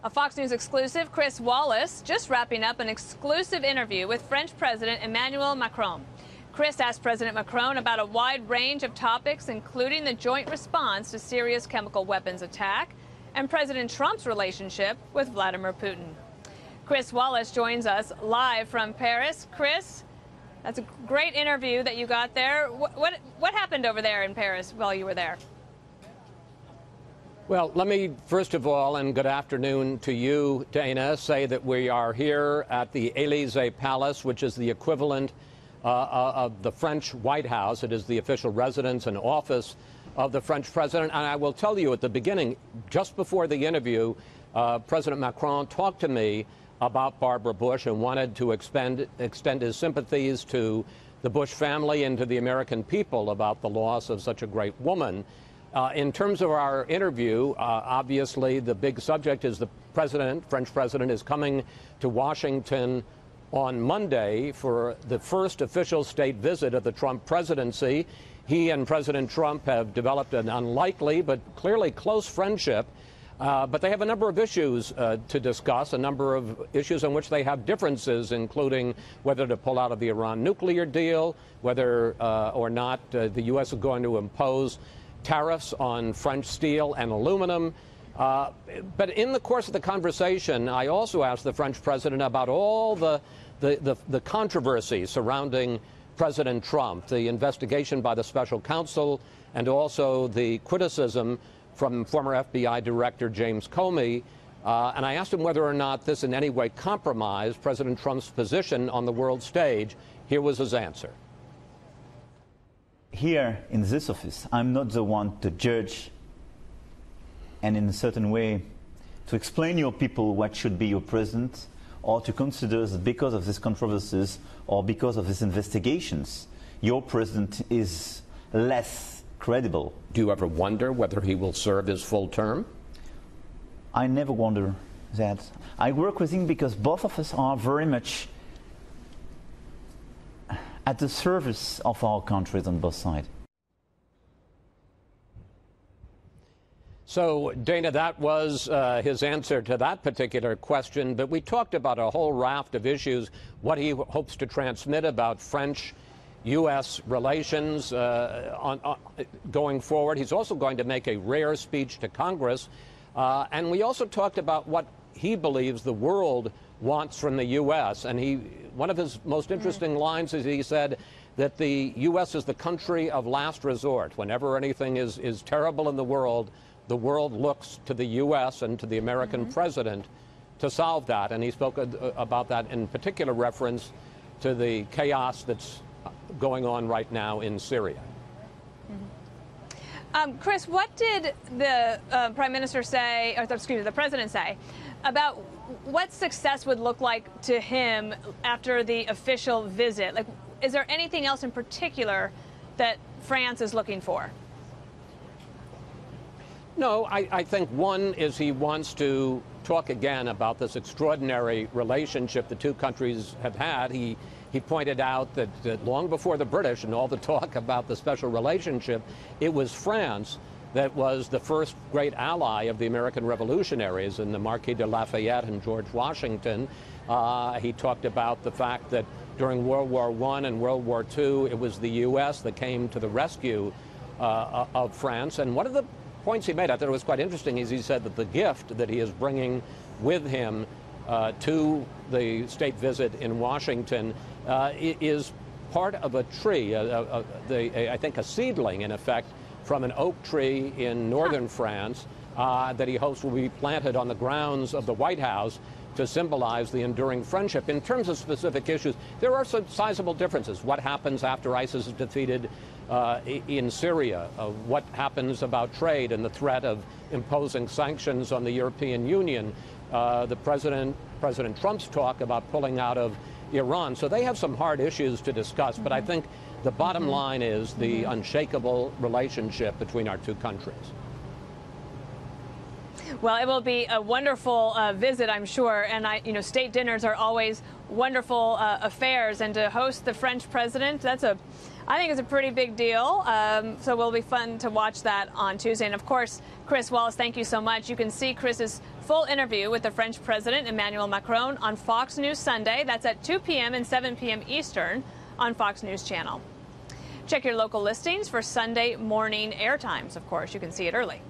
A Fox News exclusive, Chris Wallace just wrapping up an exclusive interview with French President Emmanuel Macron. Chris asked President Macron about a wide range of topics, including the joint response to Syria's chemical weapons attack and President Trump's relationship with Vladimir Putin. Chris Wallace joins us live from Paris. Chris, that's a great interview that you got there. What happened over there in Paris while you were there? Well, let me, first of all, and good afternoon to you, Dana, say that we are here at the Élysée Palace, which is the equivalent of the French White House. It is the official residence and office of the French president. And I will tell you at the beginning, just before the interview, President Macron talked to me about Barbara Bush and wanted to extend his sympathies to the Bush family and to the American people about the loss of such a great woman. In terms of our interview, obviously the big subject is the French president is coming to Washington on Monday for the first official state visit of the Trump presidency. He and President Trump have developed an unlikely but clearly close friendship, but they have a number of issues to discuss, a number of issues on which they have differences, including whether to pull out of the Iran nuclear deal, whether or not the U.S. is going to impose tariffs on French steel and aluminum. But in the course of the conversation, I also asked the French president about all the controversy surrounding President Trump, the investigation by the special counsel, and also the criticism from former FBI Director James Comey. And I asked him whether or not this in any way compromised President Trump's position on the world stage. Here was his answer. Here in this office, I'm not the one to judge and in a certain way to explain to your people what should be your president, or to consider that because of these controversies or because of these investigations, your president is less credible. Do you ever wonder whether he will serve his full term? I never wonder that. I work with him because both of us are very much at the service of our countries on both sides. So, Dana, that was his answer to that particular question. But we talked about a whole raft of issues, what he hopes to transmit about French-U.S. relations going forward. He's also going to make a rare speech to Congress. And we also talked about what he believes the world wants from the U.S. And one of his most interesting lines is he said that the U.S. is the country of last resort. Whenever anything is terrible in the world looks to the U.S. and to the American president to solve that. And he spoke about that in particular reference to the chaos that's going on right now in Syria. Chris, what did the Prime Minister say, or excuse me, the President say about what success would look like to him after the official visit? Like, is there anything else in particular that France is looking for? No, I think one is he wants to talk again about this extraordinary relationship the two countries have had. He pointed out that long before the British and all the talk about the special relationship, it was France that was the first great ally of the American revolutionaries in the Marquis de Lafayette and George Washington. He talked about the fact that during World War I and World War II, it was the U.S. that came to the rescue of France. And one of the points he made, I thought it was quite interesting, is he said that the gift that he is bringing with him to the state visit in Washington is part of a tree, I think a seedling, in effect, from an oak tree in northern France that he hopes will be planted on the grounds of the White House to symbolize the enduring friendship. In terms of specific issues, there are some sizable differences. What happens after ISIS is defeated in Syria? What happens about trade and the threat of imposing sanctions on the European Union? President Trump's talk about pulling out of Iran. So they have some hard issues to discuss, but I think the bottom line is the unshakable relationship between our two countries. Well, it will be a wonderful visit, I'm sure. And state dinners are always wonderful affairs, and to host the French president, that's a I think it's a pretty big deal, so it'll be fun to watch that on Tuesday. And of course, Chris Wallace, thank you so much. You can see Chris's full interview with the French President Emmanuel Macron on Fox News Sunday. That's at 2 p.m. and 7 p.m. Eastern on Fox News Channel. Check your local listings for Sunday morning air times, of course. You can see it early.